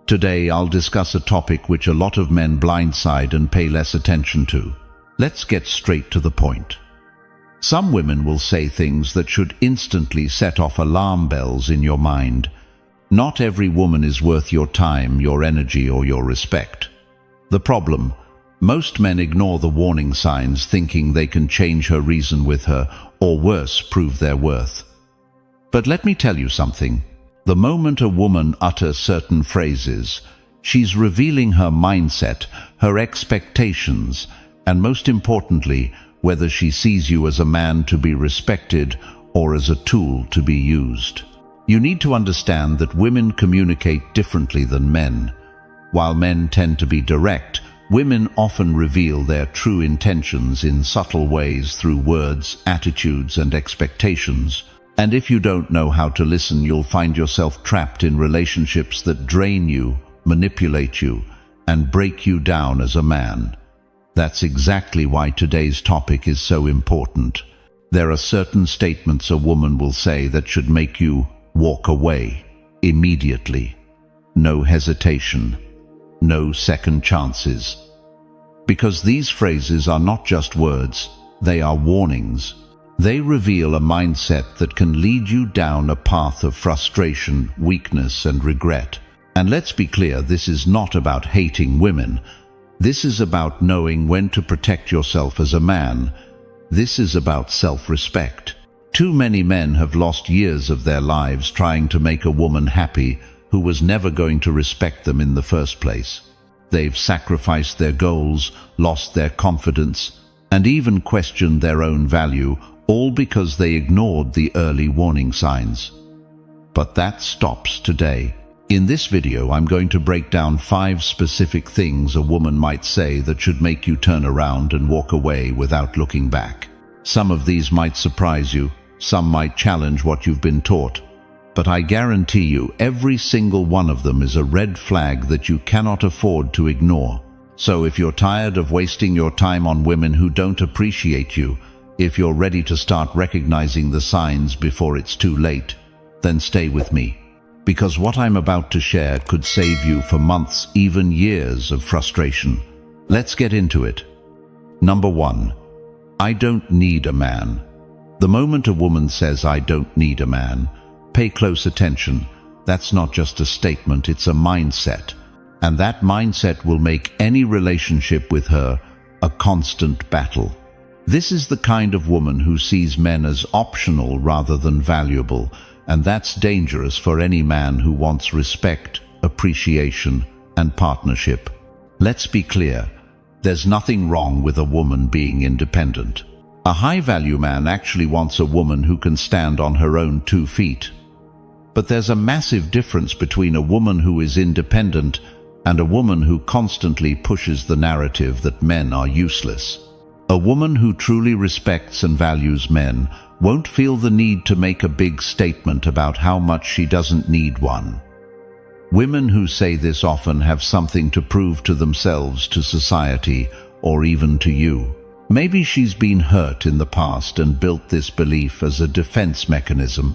Today I'll discuss a topic which a lot of men blindside and pay less attention to. Let's get straight to the point. Some women will say things that should instantly set off alarm bells in your mind. Not every woman is worth your time, your energy, or your respect. The problem: most men ignore the warning signs, thinking they can change her reason with her, or worse, prove their worth. But let me tell you something. The moment a woman utters certain phrases, she's revealing her mindset, her expectations, and most importantly, whether she sees you as a man to be respected or as a tool to be used. You need to understand that women communicate differently than men. While men tend to be direct, women often reveal their true intentions in subtle ways through words, attitudes, and expectations. And if you don't know how to listen, you'll find yourself trapped in relationships that drain you, manipulate you, and break you down as a man. That's exactly why today's topic is so important. There are certain statements a woman will say that should make you walk away immediately. No hesitation, no second chances. Because these phrases are not just words, they are warnings. They reveal a mindset that can lead you down a path of frustration, weakness, and regret. And let's be clear, this is not about hating women. This is about knowing when to protect yourself as a man. This is about self-respect. Too many men have lost years of their lives trying to make a woman happy who was never going to respect them in the first place. They've sacrificed their goals, lost their confidence, and even questioned their own value, all because they ignored the early warning signs. But that stops today. In this video, I'm going to break down 5 specific things a woman might say that should make you turn around and walk away without looking back. Some of these might surprise you, some might challenge what you've been taught, but I guarantee you every single one of them is a red flag that you cannot afford to ignore. So if you're tired of wasting your time on women who don't appreciate you, if you're ready to start recognizing the signs before it's too late, then stay with me. Because what I'm about to share could save you for months, even years of frustration. Let's get into it. Number 1. I don't need a man. The moment a woman says, "I don't need a man," pay close attention. That's not just a statement, it's a mindset. And that mindset will make any relationship with her a constant battle. This is the kind of woman who sees men as optional rather than valuable, and that's dangerous for any man who wants respect, appreciation, and partnership. Let's be clear, there's nothing wrong with a woman being independent. A high-value man actually wants a woman who can stand on her own 2 feet. But there's a massive difference between a woman who is independent and a woman who constantly pushes the narrative that men are useless. A woman who truly respects and values men won't feel the need to make a big statement about how much she doesn't need one. Women who say this often have something to prove to themselves, to society, or even to you. Maybe she's been hurt in the past and built this belief as a defense mechanism.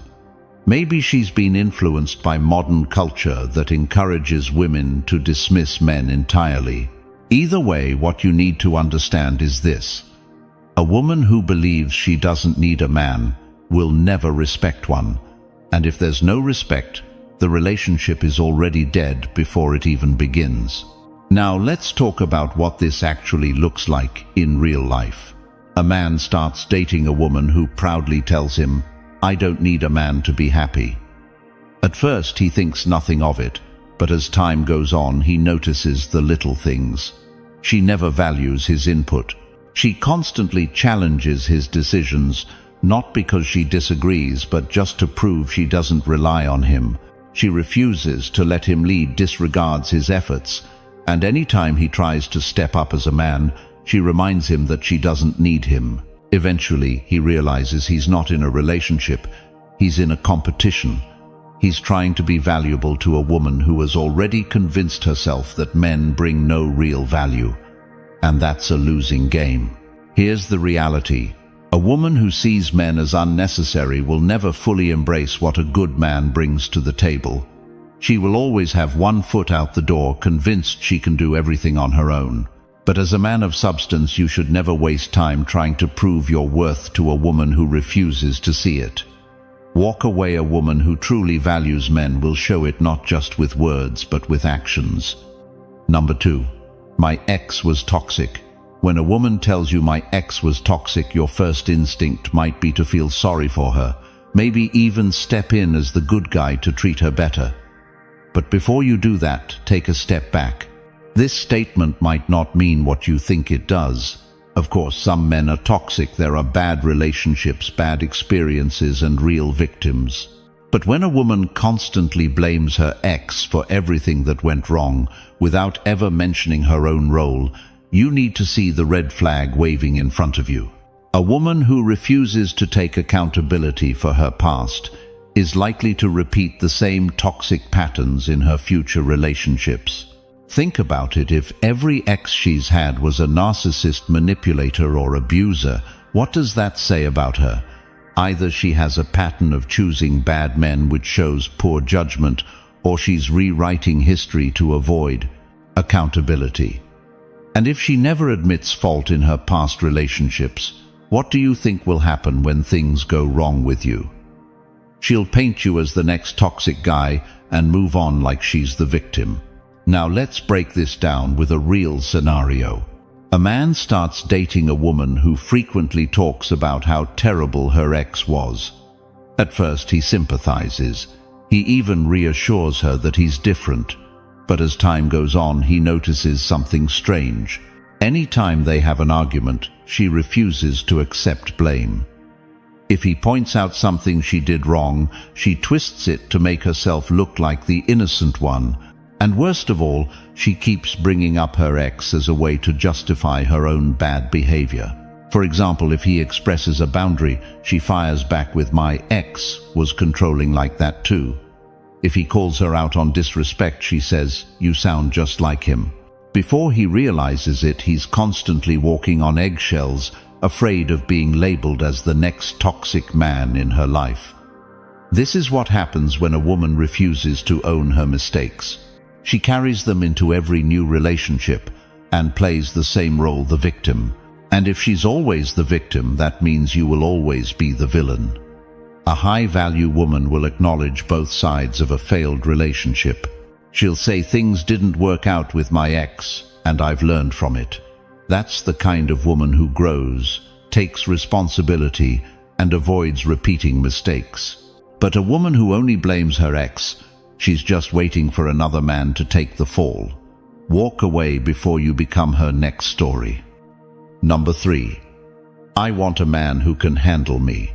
Maybe she's been influenced by modern culture that encourages women to dismiss men entirely. Either way, what you need to understand is this: a woman who believes she doesn't need a man will never respect one. And if there's no respect, the relationship is already dead before it even begins. Now let's talk about what this actually looks like in real life. A man starts dating a woman who proudly tells him, "I don't need a man to be happy." At first he thinks nothing of it, but as time goes on he notices the little things. She never values his input. She constantly challenges his decisions, not because she disagrees, but just to prove she doesn't rely on him. She refuses to let him lead, disregards his efforts, and anytime he tries to step up as a man, she reminds him that she doesn't need him. Eventually, he realizes he's not in a relationship, he's in a competition. He's trying to be valuable to a woman who has already convinced herself that men bring no real value. And that's a losing game. Here's the reality. A woman who sees men as unnecessary will never fully embrace what a good man brings to the table. She will always have one foot out the door, convinced she can do everything on her own. But as a man of substance, you should never waste time trying to prove your worth to a woman who refuses to see it. Walk away. A woman who truly values men will show it not just with words, but with actions. Number 2. My ex was toxic. When a woman tells you my ex was toxic, your first instinct might be to feel sorry for her, maybe even step in as the good guy to treat her better. But before you do that, take a step back. This statement might not mean what you think it does. Of course, some men are toxic. There are bad relationships, bad experiences, and real victims. But when a woman constantly blames her ex for everything that went wrong, without ever mentioning her own role, you need to see the red flag waving in front of you. A woman who refuses to take accountability for her past is likely to repeat the same toxic patterns in her future relationships. Think about it. If every ex she's had was a narcissist, manipulator, or abuser, what does that say about her? Either she has a pattern of choosing bad men which shows poor judgment, or she's rewriting history to avoid accountability. And if she never admits fault in her past relationships, what do you think will happen when things go wrong with you? She'll paint you as the next toxic guy and move on like she's the victim. Now let's break this down with a real scenario. A man starts dating a woman who frequently talks about how terrible her ex was. At first he sympathizes. He even reassures her that he's different. But as time goes on, he notices something strange. Anytime they have an argument, she refuses to accept blame. If he points out something she did wrong, she twists it to make herself look like the innocent one. And worst of all, she keeps bringing up her ex as a way to justify her own bad behavior. For example, if he expresses a boundary, she fires back with, "My ex was controlling like that too." If he calls her out on disrespect, she says, "You sound just like him." Before he realizes it, he's constantly walking on eggshells, afraid of being labeled as the next toxic man in her life. This is what happens when a woman refuses to own her mistakes. She carries them into every new relationship and plays the same role, the victim. And if she's always the victim, that means you will always be the villain. A high-value woman will acknowledge both sides of a failed relationship. She'll say, "Things didn't work out with my ex, and I've learned from it." That's the kind of woman who grows, takes responsibility, and avoids repeating mistakes. But a woman who only blames her ex, she's just waiting for another man to take the fall. Walk away before you become her next story. Number 3. I want a man who can handle me.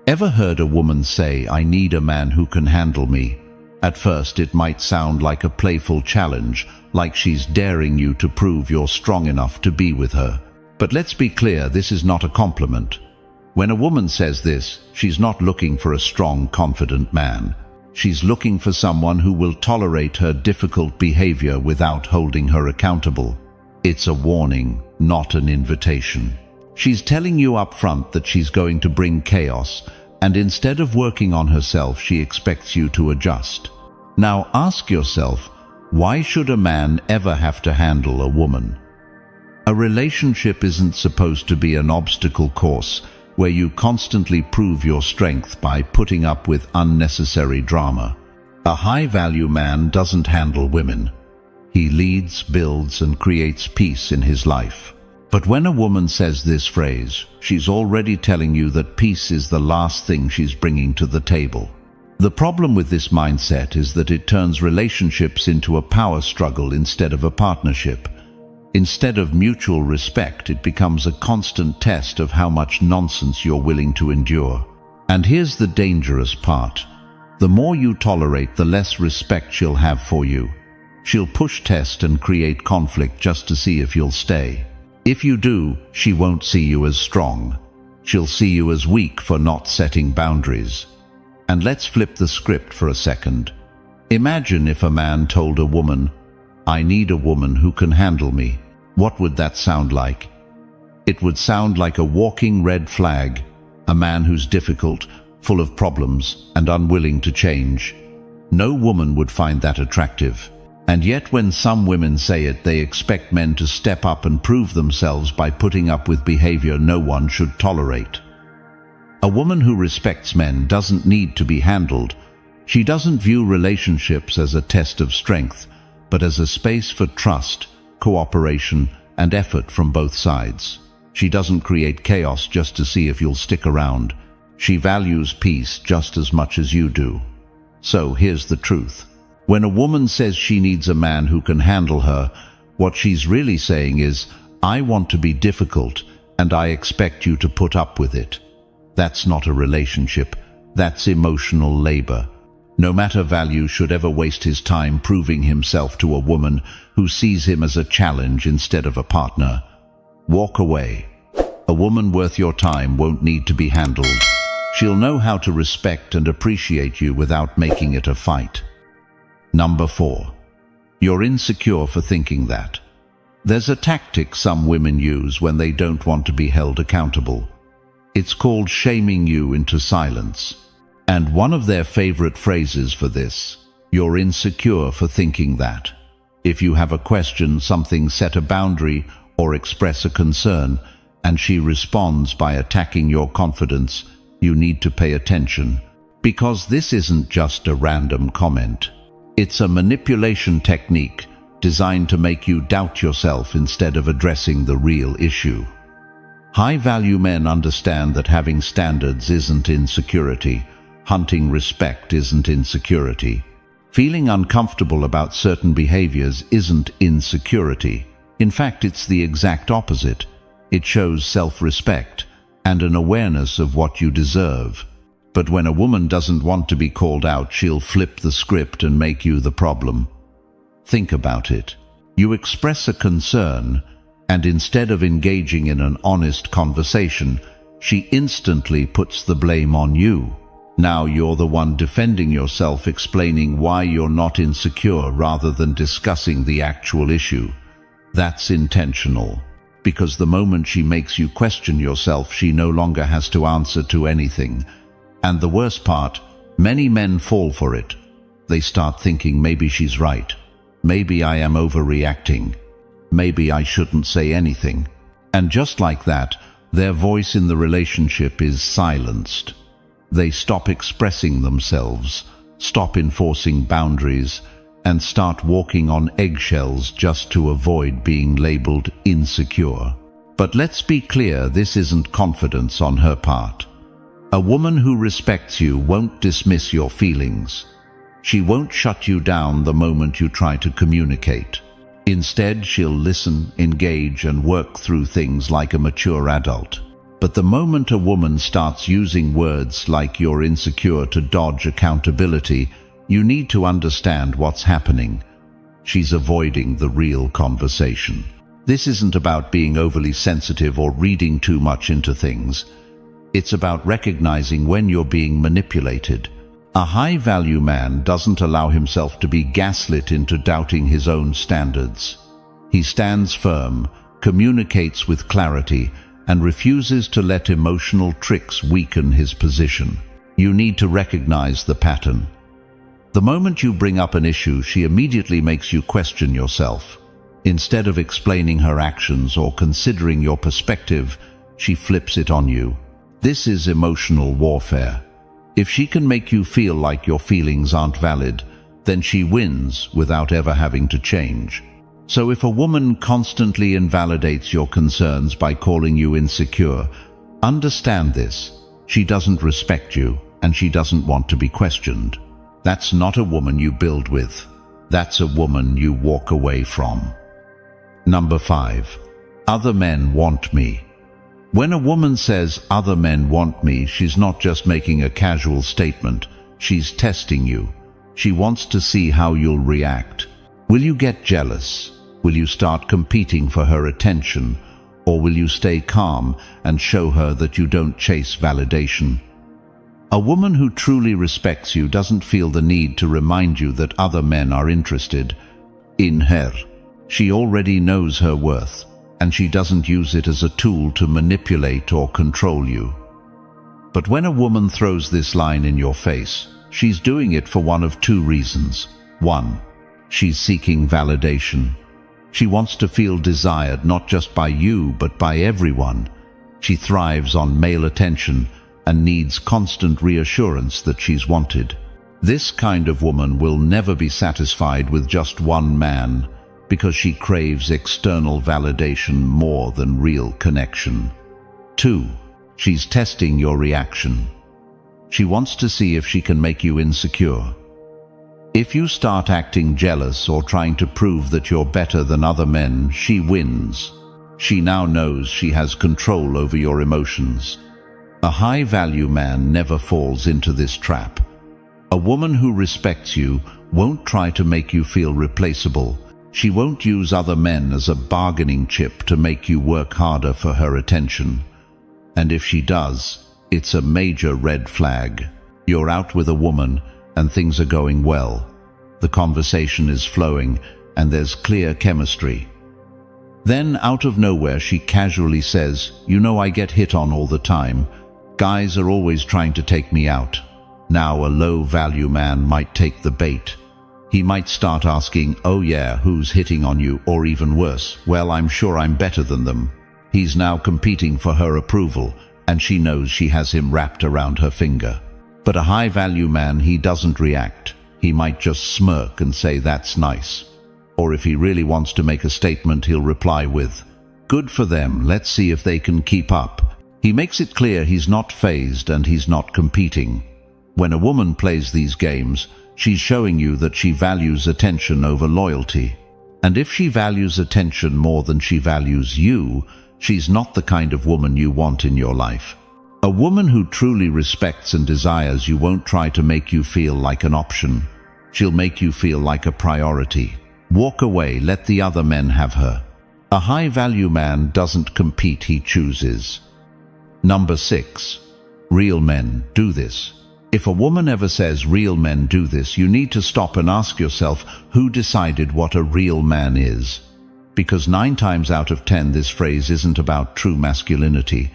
Ever heard a woman say, "I need a man who can handle me"? At first it might sound like a playful challenge, like she's daring you to prove you're strong enough to be with her. But let's be clear, this is not a compliment. When a woman says this, she's not looking for a strong, confident man. She's looking for someone who will tolerate her difficult behavior without holding her accountable. It's a warning, not an invitation. She's telling you up front that she's going to bring chaos, and instead of working on herself, she expects you to adjust. Now ask yourself, why should a man ever have to handle a woman? A relationship isn't supposed to be an obstacle course where you constantly prove your strength by putting up with unnecessary drama. A high-value man doesn't handle women. He leads, builds, and creates peace in his life. But when a woman says this phrase, she's already telling you that peace is the last thing she's bringing to the table. The problem with this mindset is that it turns relationships into a power struggle instead of a partnership. Instead of mutual respect, it becomes a constant test of how much nonsense you're willing to endure. And here's the dangerous part. The more you tolerate, the less respect she'll have for you. She'll push, test, and create conflict just to see if you'll stay. If you do, she won't see you as strong. She'll see you as weak for not setting boundaries. And let's flip the script for a second. Imagine if a man told a woman, "I need a woman who can handle me." What would that sound like? It would sound like a walking red flag, a man who's difficult, full of problems, and unwilling to change. No woman would find that attractive. And yet when some women say it, they expect men to step up and prove themselves by putting up with behavior no one should tolerate. A woman who respects men doesn't need to be handled. She doesn't view relationships as a test of strength, but as a space for trust, cooperation, and effort from both sides. She doesn't create chaos just to see if you'll stick around. She values peace just as much as you do. So here's the truth. When a woman says she needs a man who can handle her, what she's really saying is, I want to be difficult and I expect you to put up with it. That's not a relationship. That's emotional labor. No matter value should ever waste his time proving himself to a woman who sees him as a challenge instead of a partner. Walk away. A woman worth your time won't need to be handled. She'll know how to respect and appreciate you without making it a fight. Number 4. You're insecure for thinking that. There's a tactic some women use when they don't want to be held accountable. It's called shaming you into silence. And one of their favorite phrases for this, you're insecure for thinking that. If you have a question, something, set a boundary, or express a concern, and she responds by attacking your confidence, you need to pay attention. Because this isn't just a random comment. It's a manipulation technique designed to make you doubt yourself instead of addressing the real issue. High-value men understand that having standards isn't insecurity. Hunting respect isn't insecurity. Feeling uncomfortable about certain behaviors isn't insecurity. In fact, it's the exact opposite. It shows self-respect and an awareness of what you deserve. But when a woman doesn't want to be called out, she'll flip the script and make you the problem. Think about it. You express a concern, and instead of engaging in an honest conversation, she instantly puts the blame on you. Now you're the one defending yourself, explaining why you're not insecure rather than discussing the actual issue. That's intentional, because the moment she makes you question yourself, she no longer has to answer to anything. And the worst part, many men fall for it. They start thinking, maybe she's right. Maybe I am overreacting. Maybe I shouldn't say anything. And just like that, their voice in the relationship is silenced. They stop expressing themselves, stop enforcing boundaries, and start walking on eggshells just to avoid being labeled insecure. But let's be clear, this isn't confidence on her part. A woman who respects you won't dismiss your feelings. She won't shut you down the moment you try to communicate. Instead, she'll listen, engage, and work through things like a mature adult. But the moment a woman starts using words like you're insecure to dodge accountability, you need to understand what's happening. She's avoiding the real conversation. This isn't about being overly sensitive or reading too much into things. It's about recognizing when you're being manipulated. A high-value man doesn't allow himself to be gaslit into doubting his own standards. He stands firm, communicates with clarity, and refuses to let emotional tricks weaken his position. You need to recognize the pattern. The moment you bring up an issue, she immediately makes you question yourself. Instead of explaining her actions or considering your perspective, she flips it on you. This is emotional warfare. If she can make you feel like your feelings aren't valid, then she wins without ever having to change. So if a woman constantly invalidates your concerns by calling you insecure, understand this. She doesn't respect you, and she doesn't want to be questioned. That's not a woman you build with. That's a woman you walk away from. Number 5. Other men want me. When a woman says, other men want me, she's not just making a casual statement. She's testing you. She wants to see how you'll react. Will you get jealous? Will you start competing for her attention? Or will you stay calm and show her that you don't chase validation? A woman who truly respects you doesn't feel the need to remind you that other men are interested in her. She already knows her worth, and she doesn't use it as a tool to manipulate or control you. But when a woman throws this line in your face, she's doing it for one of two reasons. 1. She's seeking validation. She wants to feel desired not just by you, but by everyone. She thrives on male attention and needs constant reassurance that she's wanted. This kind of woman will never be satisfied with just one man because she craves external validation more than real connection. 2. She's testing your reaction. She wants to see if she can make you insecure. If you start acting jealous or trying to prove that you're better than other men, she wins. She now knows she has control over your emotions. A high-value man never falls into this trap. A woman who respects you won't try to make you feel replaceable. She won't use other men as a bargaining chip to make you work harder for her attention. And if she does, it's a major red flag. You're out with a woman and things are going well. The conversation is flowing and there's clear chemistry. Then, out of nowhere, she casually says, "You know, I get hit on all the time. Guys are always trying to take me out." Now, a low-value man might take the bait. He might start asking, "Oh yeah, who's hitting on you?" Or even worse, "Well, I'm sure I'm better than them." He's now competing for her approval, and she knows she has him wrapped around her finger. But a high-value man, he doesn't react. He might just smirk and say, "That's nice." Or if he really wants to make a statement, he'll reply with, "Good for them, let's see if they can keep up." He makes it clear he's not fazed and he's not competing. When a woman plays these games, she's showing you that she values attention over loyalty. And if she values attention more than she values you, she's not the kind of woman you want in your life. A woman who truly respects and desires you won't try to make you feel like an option. She'll make you feel like a priority. Walk away, let the other men have her. A high-value man doesn't compete, he chooses. Number 6. Real men do this. If a woman ever says real men do this, you need to stop and ask yourself, who decided what a real man is? Because 9 times out of 10 this phrase isn't about true masculinity.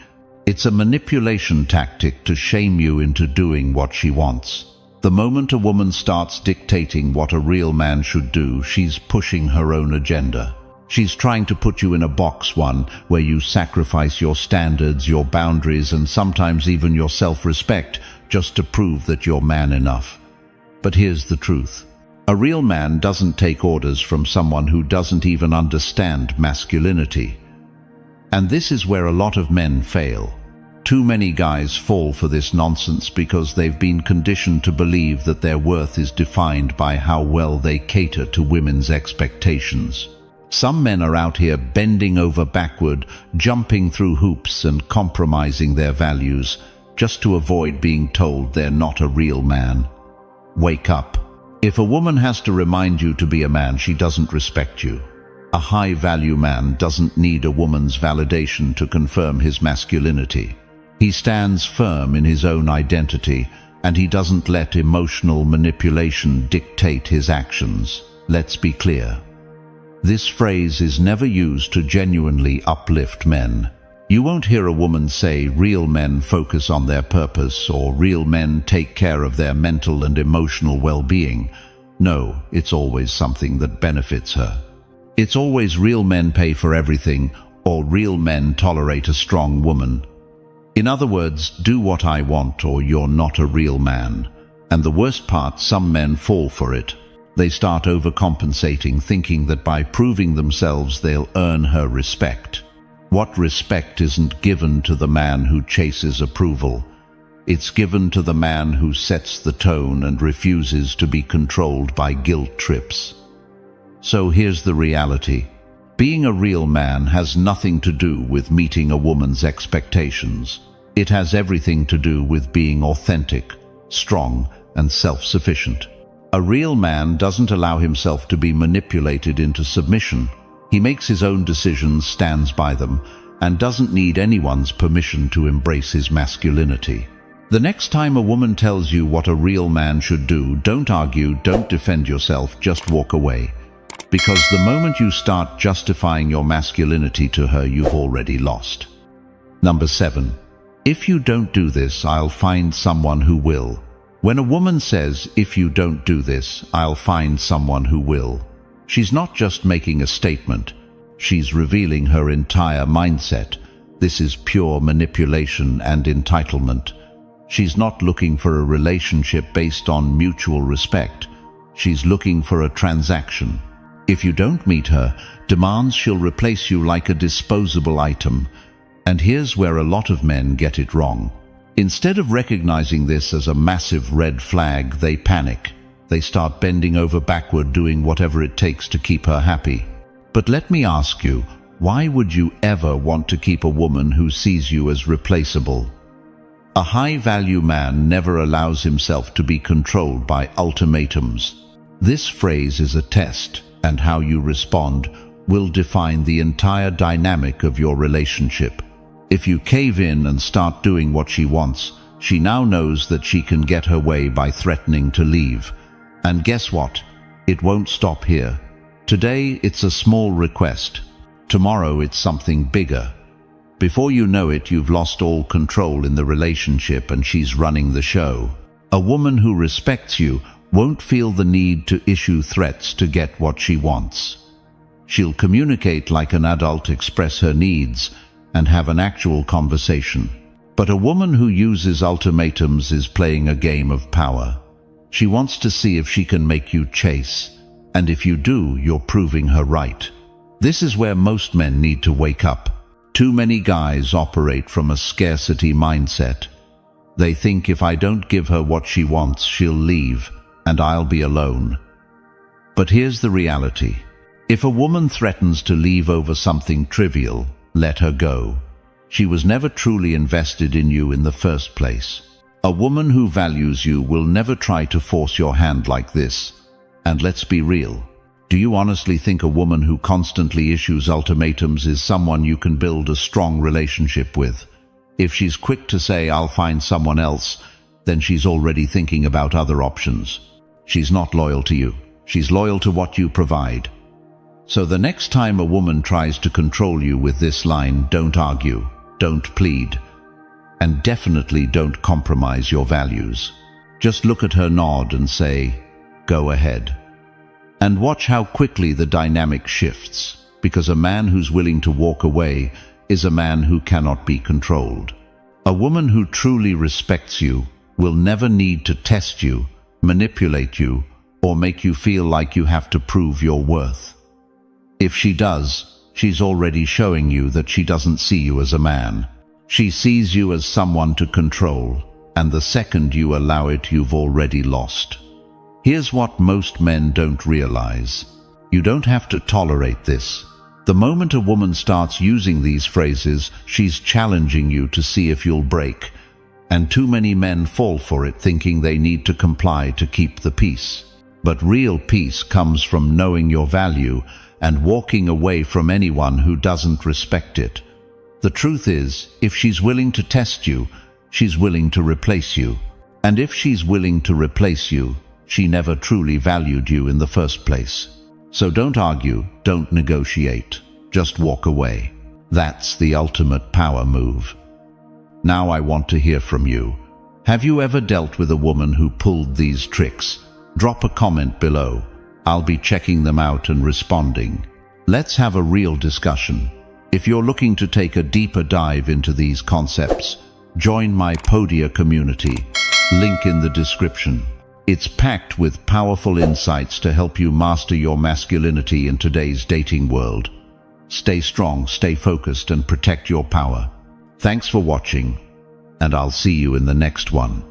It's a manipulation tactic to shame you into doing what she wants. The moment a woman starts dictating what a real man should do, she's pushing her own agenda. She's trying to put you in a box, one where you sacrifice your standards, your boundaries, and sometimes even your self-respect just to prove that you're man enough. But here's the truth. A real man doesn't take orders from someone who doesn't even understand masculinity. And this is where a lot of men fail. Too many guys fall for this nonsense because they've been conditioned to believe that their worth is defined by how well they cater to women's expectations. Some men are out here bending over backward, jumping through hoops and compromising their values just to avoid being told they're not a real man. Wake up. If a woman has to remind you to be a man, she doesn't respect you. A high-value man doesn't need a woman's validation to confirm his masculinity. He stands firm in his own identity, and he doesn't let emotional manipulation dictate his actions. Let's be clear. This phrase is never used to genuinely uplift men. You won't hear a woman say, "Real men focus on their purpose," or "Real men take care of their mental and emotional well-being." No, it's always something that benefits her. It's always "real men pay for everything," or "real men tolerate a strong woman." In other words, do what I want or you're not a real man. And the worst part, some men fall for it. They start overcompensating, thinking that by proving themselves they'll earn her respect. What respect isn't given to the man who chases approval? It's given to the man who sets the tone and refuses to be controlled by guilt trips. So here's the reality. Being a real man has nothing to do with meeting a woman's expectations. It has everything to do with being authentic, strong, and self-sufficient. A real man doesn't allow himself to be manipulated into submission. He makes his own decisions, stands by them, and doesn't need anyone's permission to embrace his masculinity. The next time a woman tells you what a real man should do, don't argue, don't defend yourself, just walk away. Because the moment you start justifying your masculinity to her, you've already lost. Number 7. If you don't do this, I'll find someone who will. When a woman says, "If you don't do this, I'll find someone who will," she's not just making a statement, she's revealing her entire mindset. This is pure manipulation and entitlement. She's not looking for a relationship based on mutual respect. She's looking for a transaction. If you don't meet her demands, she'll replace you like a disposable item. And here's where a lot of men get it wrong. Instead of recognizing this as a massive red flag, they panic. They start bending over backward, doing whatever it takes to keep her happy. But let me ask you, why would you ever want to keep a woman who sees you as replaceable? A high-value man never allows himself to be controlled by ultimatums. This phrase is a test, and how you respond will define the entire dynamic of your relationship. If you cave in and start doing what she wants, she now knows that she can get her way by threatening to leave. And guess what? It won't stop here. Today it's a small request. Tomorrow it's something bigger. Before you know it, you've lost all control in the relationship and she's running the show. A woman who respects you won't feel the need to issue threats to get what she wants. She'll communicate like an adult, express her needs, and have an actual conversation. But a woman who uses ultimatums is playing a game of power. She wants to see if she can make you chase, and if you do, you're proving her right. This is where most men need to wake up. Too many guys operate from a scarcity mindset. They think, if I don't give her what she wants, she'll leave, and I'll be alone. But here's the reality. If a woman threatens to leave over something trivial, let her go. She was never truly invested in you in the first place. A woman who values you will never try to force your hand like this. And let's be real. Do you honestly think a woman who constantly issues ultimatums is someone you can build a strong relationship with? If she's quick to say, "I'll find someone else," then she's already thinking about other options. She's not loyal to you. She's loyal to what you provide. So the next time a woman tries to control you with this line, don't argue, don't plead, and definitely don't compromise your values. Just look at her, nod, and say, "Go ahead." And watch how quickly the dynamic shifts, because a man who's willing to walk away is a man who cannot be controlled. A woman who truly respects you will never need to test you, manipulate you, or make you feel like you have to prove your worth. If she does, she's already showing you that she doesn't see you as a man. She sees you as someone to control, and the second you allow it, you've already lost. Here's what most men don't realize. You don't have to tolerate this. The moment a woman starts using these phrases, she's challenging you to see if you'll break. And too many men fall for it, thinking they need to comply to keep the peace. But real peace comes from knowing your value and walking away from anyone who doesn't respect it. The truth is, if she's willing to test you, she's willing to replace you. And if she's willing to replace you, she never truly valued you in the first place. So don't argue, don't negotiate, just walk away. That's the ultimate power move. Now I want to hear from you. Have you ever dealt with a woman who pulled these tricks? Drop a comment below. I'll be checking them out and responding. Let's have a real discussion. If you're looking to take a deeper dive into these concepts, join my Podia community. Link in the description. It's packed with powerful insights to help you master your masculinity in today's dating world. Stay strong, stay focused, and protect your power. Thanks for watching, and I'll see you in the next one.